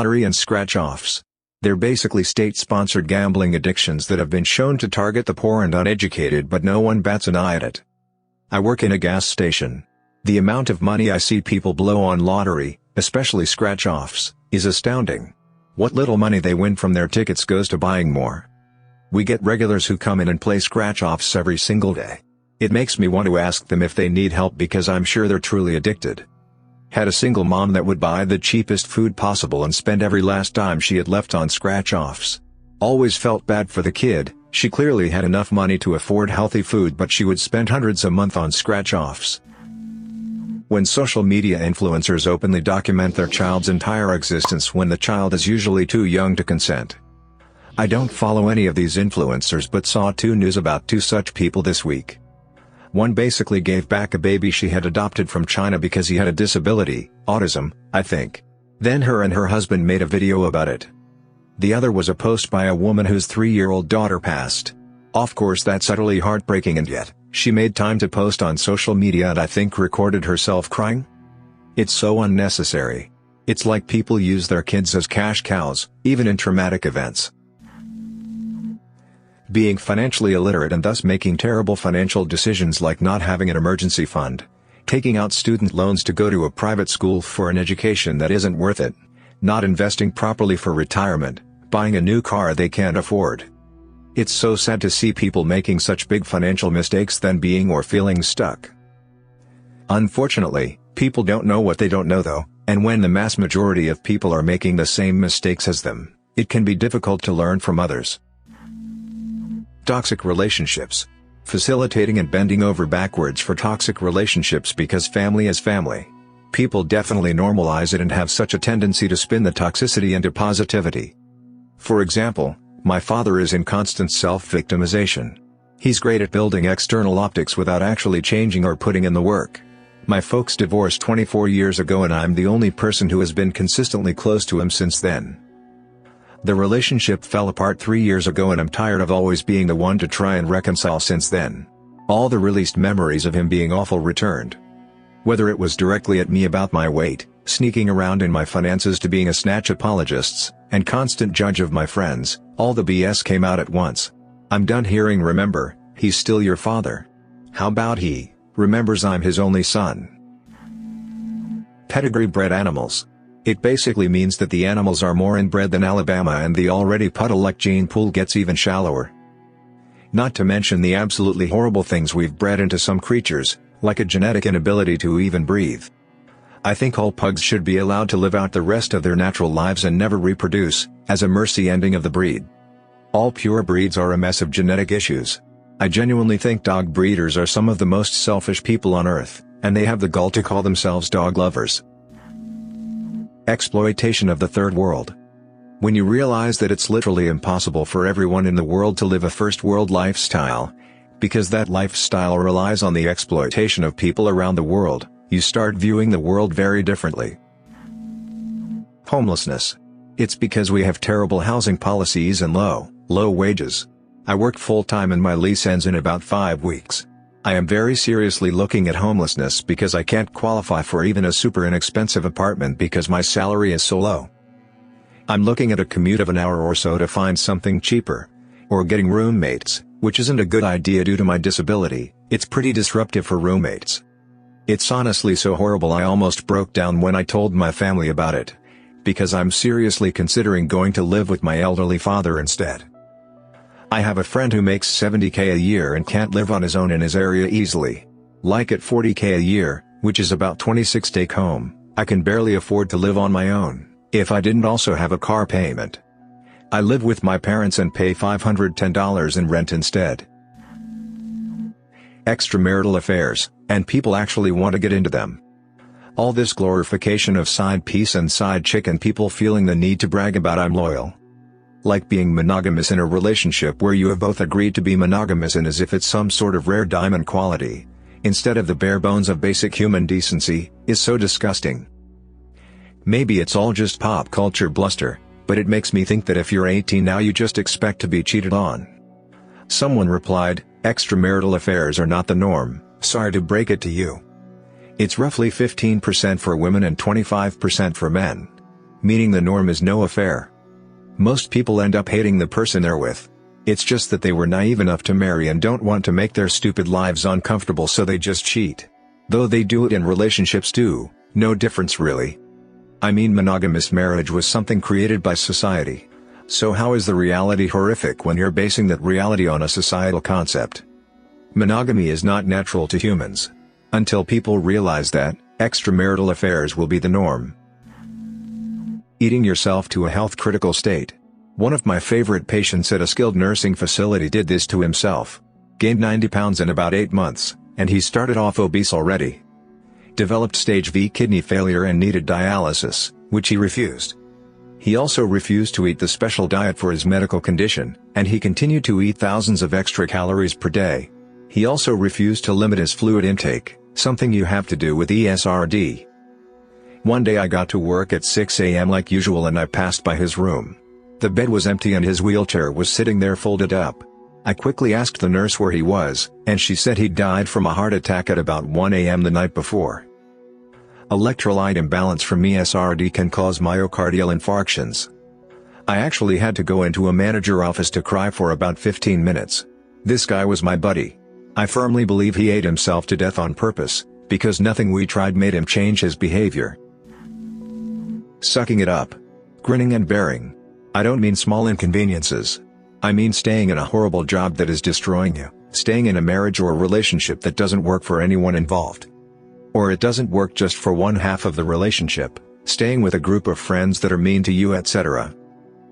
lottery and scratch-offs. They're basically state-sponsored gambling addictions that have been shown to target the poor and uneducated, but no one bats an eye at it. I work in a gas station. The amount of money I see people blow on lottery, especially scratch-offs, is astounding. What little money they win from their tickets goes to buying more. We get regulars who come in and play scratch-offs every single day. It makes me want to ask them if they need help because I'm sure they're truly addicted. Had a single mom that would buy the cheapest food possible and spend every last dime she had left on scratch-offs. Always felt bad for the kid. She clearly had enough money to afford healthy food, but she would spend hundreds a month on scratch-offs. When social media influencers openly document their child's entire existence when the child is usually too young to consent. I don't follow any of these influencers but saw news about two such people this week. One basically gave back a baby she had adopted from China because he had a disability, autism, I think. Then her and her husband made a video about it. The other was a post by a woman whose 3-year-old daughter passed. Of course that's utterly heartbreaking, and yet, she made time to post on social media and I think recorded herself crying? It's so unnecessary. It's like people use their kids as cash cows, even in traumatic events. Being financially illiterate and thus making terrible financial decisions like not having an emergency fund, taking out student loans to go to a private school for an education that isn't worth it, not investing properly for retirement, buying a new car they can't afford. It's so sad to see people making such big financial mistakes then being or feeling stuck. Unfortunately, people don't know what they don't know though, and when the mass majority of people are making the same mistakes as them, it can be difficult to learn from others. Toxic relationships. Facilitating and bending over backwards for toxic relationships because family is family. People definitely normalize it and have such a tendency to spin the toxicity into positivity. For example, my father is in constant self-victimization. He's great at building external optics without actually changing or putting in the work. My folks divorced 24 years ago and I'm the only person who has been consistently close to him since then. The relationship fell apart 3 years ago and I'm tired of always being the one to try and reconcile since then. All the released memories of him being awful returned. Whether it was directly at me about my weight, sneaking around in my finances to being a snatch apologists, and constant judge of my friends, all the BS came out at once. I'm done hearing remember, he's still your father. How about he remembers I'm his only son? Pedigree bred animals. It basically means that the animals are more inbred than Alabama and the already puddle-like gene pool gets even shallower. Not to mention the absolutely horrible things we've bred into some creatures, like a genetic inability to even breathe. I think all pugs should be allowed to live out the rest of their natural lives and never reproduce, as a mercy ending of the breed. All pure breeds are a mess of genetic issues. I genuinely think dog breeders are some of the most selfish people on earth, and they have the gall to call themselves dog lovers. Exploitation of the third world. When you realize that it's literally impossible for everyone in the world to live a first world lifestyle, because that lifestyle relies on the exploitation of people around the world, you start viewing the world very differently. Homelessness. It's because we have terrible housing policies and low wages. I work full-time and my lease ends in about 5 weeks. I am very seriously looking at homelessness because I can't qualify for even a super inexpensive apartment because my salary is so low. I'm looking at a commute of an hour or so to find something cheaper. Or getting roommates, which isn't a good idea due to my disability. It's pretty disruptive for roommates. It's honestly so horrible I almost broke down when I told my family about it. Because I'm seriously considering going to live with my elderly father instead. I have a friend who makes $70K a year and can't live on his own in his area easily. Like at $40K a year, which is about 26 take home, I can barely afford to live on my own, if I didn't also have a car payment. I live with my parents and pay $510 in rent instead. Extramarital affairs, and people actually want to get into them. All this glorification of side piece and side chick and people feeling the need to brag about I'm loyal. Like being monogamous in a relationship where you have both agreed to be monogamous and as if it's some sort of rare diamond quality, instead of the bare bones of basic human decency, is so disgusting. Maybe it's all just pop culture bluster, but it makes me think that if you're 18 now you just expect to be cheated on. Someone replied, extramarital affairs are not the norm, sorry to break it to you. It's roughly 15% for women and 25% for men. meaning the norm is no affair. Most people end up hating the person they're with. It's just that they were naive enough to marry and don't want to make their stupid lives uncomfortable, so they just cheat. Though they do it in relationships too, no difference really. I mean, monogamous marriage was something created by society. So how is the reality horrific when you're basing that reality on a societal concept? Monogamy is not natural to humans. Until people realize that, extramarital affairs will be the norm. Eating yourself to a health-critical state. One of my favorite patients at a skilled nursing facility did this to himself. Gained 90 pounds in about 8 months, and he started off obese already. Developed stage V kidney failure and needed dialysis, which he refused. He also refused to eat the special diet for his medical condition, and he continued to eat thousands of extra calories per day. He also refused to limit his fluid intake, something you have to do with ESRD. One day I got to work at 6 a.m. like usual and I passed by his room. The bed was empty and his wheelchair was sitting there folded up. I quickly asked the nurse where he was, and she said he'd died from a heart attack at about 1 a.m. the night before. Electrolyte imbalance from ESRD can cause myocardial infarctions. I actually had to go into a manager office to cry for about 15 minutes. This guy was my buddy. I firmly believe he ate himself to death on purpose, because nothing we tried made him change his behavior. Sucking it up. Grinning and bearing. I don't mean small inconveniences. I mean staying in a horrible job that is destroying you, staying in a marriage or relationship that doesn't work for anyone involved. Or it doesn't work just for one half of the relationship, staying with a group of friends that are mean to you, etc.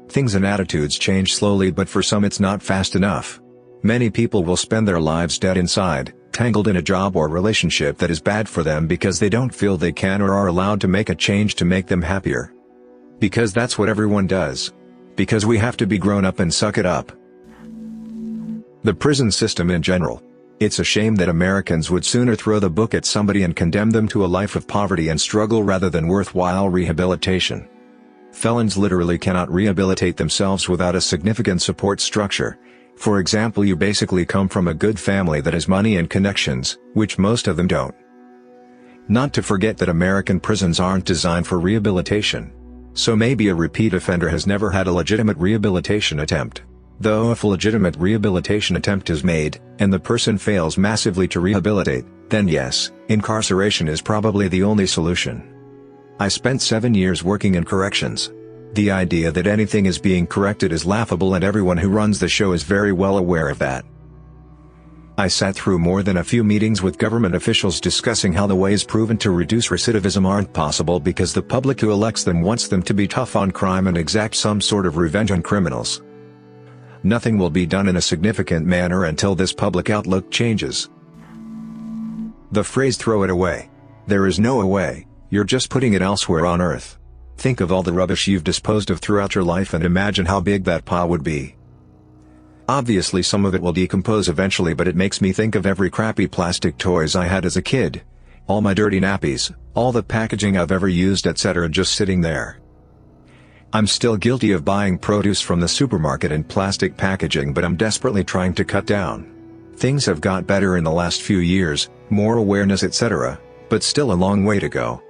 Things and attitudes change slowly, but for some it's not fast enough. Many people will spend their lives dead inside, tangled in a job or relationship that is bad for them because they don't feel they can or are allowed to make a change to make them happier. Because that's what everyone does. Because we have to be grown up and suck it up. The prison system in general. It's a shame that Americans would sooner throw the book at somebody and condemn them to a life of poverty and struggle rather than worthwhile rehabilitation. Felons literally cannot rehabilitate themselves without a significant support structure. For example, you basically come from a good family that has money and connections, which most of them don't. Not to forget that American prisons aren't designed for rehabilitation. So maybe a repeat offender has never had a legitimate rehabilitation attempt. Though if a legitimate rehabilitation attempt is made, and the person fails massively to rehabilitate, then yes, incarceration is probably the only solution. I spent 7 years working in corrections. The idea that anything is being corrected is laughable, and everyone who runs the show is very well aware of that. I sat through more than a few meetings with government officials discussing how the ways proven to reduce recidivism aren't possible because the public who elects them wants them to be tough on crime and exact some sort of revenge on criminals. Nothing will be done in a significant manner until this public outlook changes. The phrase "throw it away." There is no away, you're just putting it elsewhere on earth. Think of all the rubbish you've disposed of throughout your life and imagine how big that pile would be. Obviously some of it will decompose eventually, but it makes me think of every crappy plastic toys I had as a kid. All my dirty nappies, all the packaging I've ever used, etc., just sitting there. I'm still guilty of buying produce from the supermarket in plastic packaging, but I'm desperately trying to cut down. Things have got better in the last few years, more awareness, etc., but still a long way to go.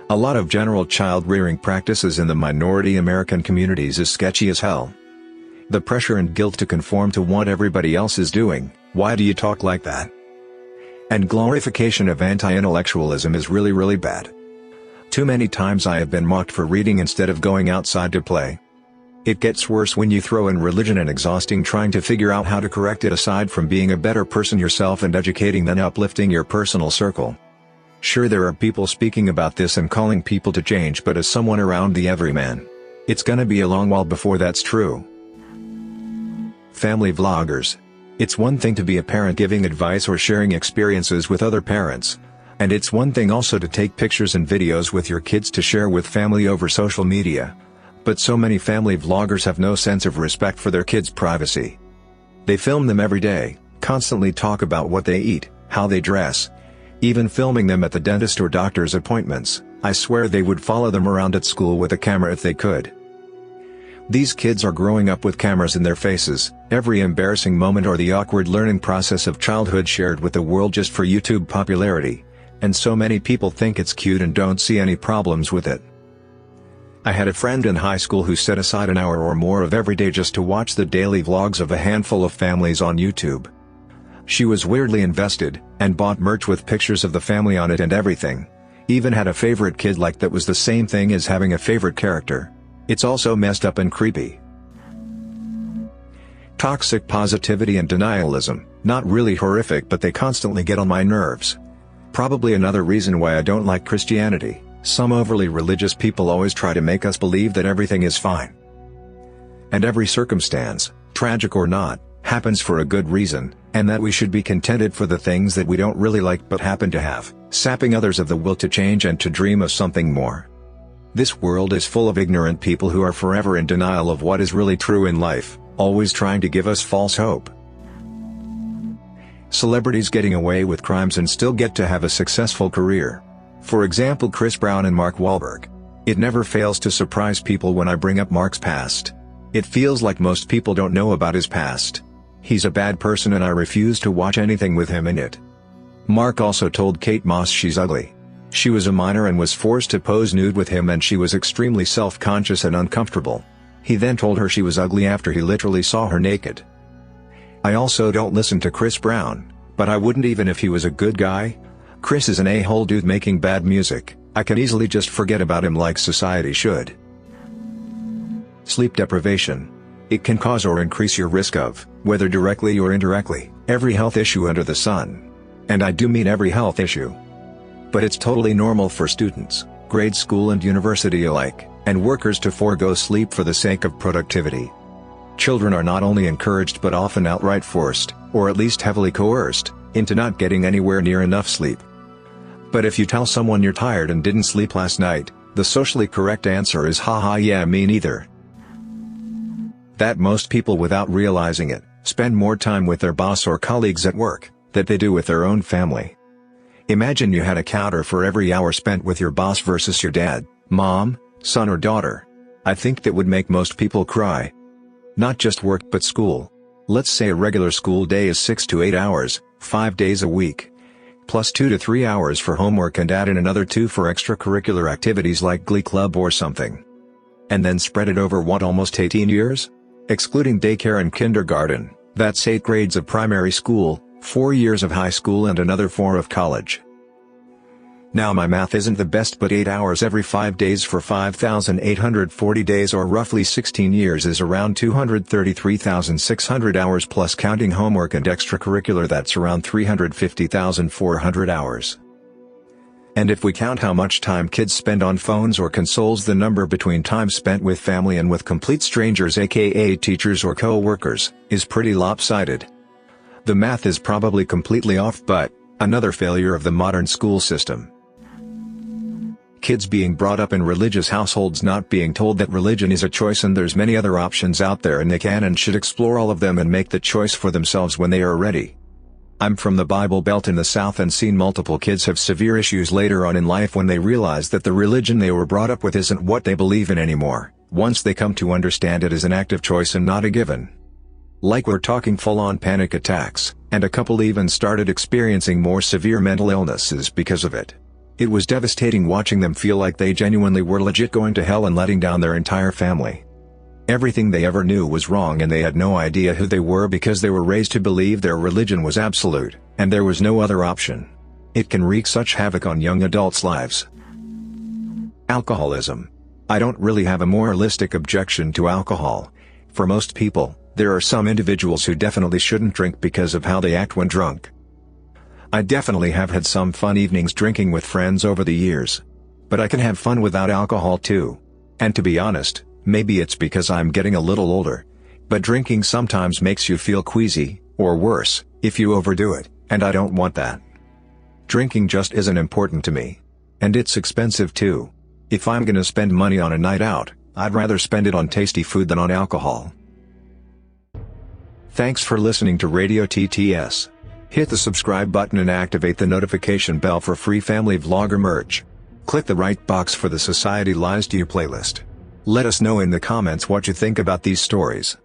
A lot of general child rearing practices in the minority American communities is sketchy as hell. The pressure and guilt to conform to what everybody else is doing, why do you talk like that? And glorification of anti-intellectualism is really bad. Too many times I have been mocked for reading instead of going outside to play. It gets worse when you throw in religion and exhausting trying to figure out how to correct it, aside from being a better person yourself and educating then uplifting your personal circle. Sure, there are people speaking about this and calling people to change, but as someone around the everyman, it's gonna be a long while before that's true. Family vloggers. It's one thing to be a parent giving advice or sharing experiences with other parents. And it's one thing also to take pictures and videos with your kids to share with family over social media. But so many family vloggers have no sense of respect for their kids' privacy. They film them every day, constantly talk about what they eat, how they dress. Even filming them at the dentist or doctor's appointments. I swear they would follow them around at school with a camera if they could. These kids are growing up with cameras in their faces, every embarrassing moment or the awkward learning process of childhood shared with the world just for YouTube popularity. And so many people think it's cute and don't see any problems with it. I had a friend in high school who set aside an hour or more of every day just to watch the daily vlogs of a handful of families on YouTube. She was weirdly invested, and bought merch with pictures of the family on it and everything. Even had a favorite kid like that was the same thing as having a favorite character. It's also messed up and creepy. Toxic positivity and denialism, not really horrific, but they constantly get on my nerves. Probably another reason why I don't like Christianity. Some overly religious people always try to make us believe that everything is fine. And every circumstance, tragic or not, happens for a good reason, and that we should be contented for the things that we don't really like but happen to have, sapping others of the will to change and to dream of something more. This world is full of ignorant people who are forever in denial of what is really true in life, always trying to give us false hope. Celebrities getting away with crimes and still get to have a successful career. For example, Chris Brown and Mark Wahlberg. It never fails to surprise people when I bring up Mark's past. It feels like most people don't know about his past. He's a bad person and I refuse to watch anything with him in it. Mark also told Kate Moss she's ugly. She was a minor and was forced to pose nude with him, and she was extremely self-conscious and uncomfortable. He then told her she was ugly after he literally saw her naked. I also don't listen to Chris Brown, but I wouldn't even if he was a good guy. Chris is an a-hole dude making bad music. I can easily just forget about him like society should. Sleep deprivation. It can cause or increase your risk of, whether directly or indirectly, every health issue under the sun. And I do mean every health issue. But it's totally normal for students, grade school and university alike, and workers to forego sleep for the sake of productivity. Children are not only encouraged but often outright forced, or at least heavily coerced, into not getting anywhere near enough sleep. But if you tell someone you're tired and didn't sleep last night, the socially correct answer is haha yeah me neither. That most people, without realizing it, spend more time with their boss or colleagues at work than they do with their own family. Imagine you had a counter for every hour spent with your boss versus your dad, mom, son or daughter. I think that would make most people cry. Not just work but school. Let's say a regular school day is 6 to 8 hours, 5 days a week. Plus 2 to 3 hours for homework and add in another 2 for extracurricular activities like Glee Club or something. And then spread it over what, almost 18 years? Excluding daycare and kindergarten, that's 8 grades of primary school, 4 years of high school and another 4 of college. Now my math isn't the best, but 8 hours every 5 days for 5,840 days or roughly 16 years is around 233,600 hours, plus counting homework and extracurricular that's around 350,400 hours. And if we count how much time kids spend on phones or consoles, the number between time spent with family and with complete strangers, aka teachers or co-workers, is pretty lopsided. The math is probably completely off, but another failure of the modern school system. Kids being brought up in religious households, not being told that religion is a choice and there's many other options out there and they can and should explore all of them and make the choice for themselves when they are ready. I'm from the Bible Belt in the South and seen multiple kids have severe issues later on in life when they realize that the religion they were brought up with isn't what they believe in anymore, once they come to understand it as an active choice and not a given. Like we're talking full-on panic attacks, and a couple even started experiencing more severe mental illnesses because of it. It was devastating watching them feel like they genuinely were legit going to hell and letting down their entire family. Everything they ever knew was wrong and they had no idea who they were because they were raised to believe their religion was absolute, and there was no other option. It can wreak such havoc on young adults' lives. Alcoholism. I don't really have a moralistic objection to alcohol. For most people, there are some individuals who definitely shouldn't drink because of how they act when drunk. I definitely have had some fun evenings drinking with friends over the years. But I can have fun without alcohol too. And to be honest, maybe it's because I'm getting a little older, but drinking sometimes makes you feel queasy, or worse, if you overdo it, and I don't want that. Drinking just isn't important to me. And it's expensive too. If I'm gonna spend money on a night out, I'd rather spend it on tasty food than on alcohol. Thanks for listening to Radio TTS. Hit the subscribe button and activate the notification bell for free family vlogger merch. Click the right box for the Society Lies to You playlist. Let us know in the comments what you think about these stories.